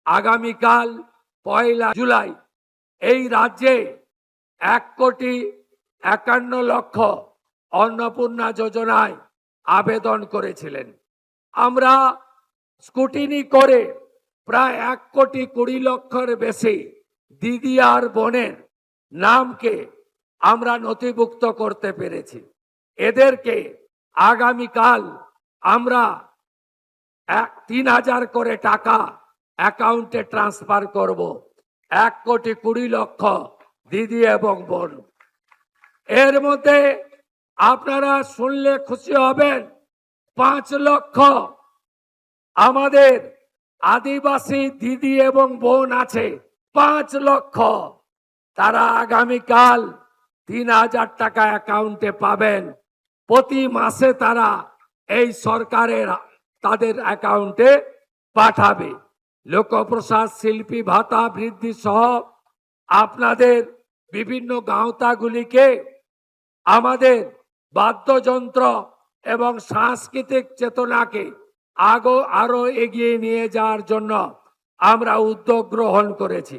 আগামীকাল 1 জুলাই এই রাজ্যে 1,51,00,000 অন্নপূর্ণা যোজনায় আবেদন করেছিলেন। আমরা স্কুটিনি করে প্রায় 1,20,00,000 বেশি দিদি আর বোনের নামকে আমরা নথিভুক্ত করতে পেরেছি। এদেরকে আগামীকাল আমরা 3,000 করে টাকা অ্যাকাউন্টে ট্রান্সফার করব। 1,20,00,000 দিদি এবং বোন। এর মধ্যে আপনারা শুনলে খুশি হবেন, 5 লক্ষ আমাদের আদিবাসী দিদি এবং বোন আছে। 5 লক্ষ তারা আগামীকাল 3,000 টাকা অ্যাকাউন্টে পাবেন। প্রতি মাসে তারা এই সরকারের তাদের অ্যাকাউন্টে পাঠাবে। লোকপ্রসাদ শিল্পী ভাতা বৃদ্ধি সহ আপনাদের বিভিন্ন গাঁওতাগুলিকে আমাদের বাদ্যযন্ত্র এবং সাংস্কৃতিক চেতনাকে আরো এগিয়ে নিয়ে যাওয়ার জন্য আমরা উদ্যোগ গ্রহণ করেছি।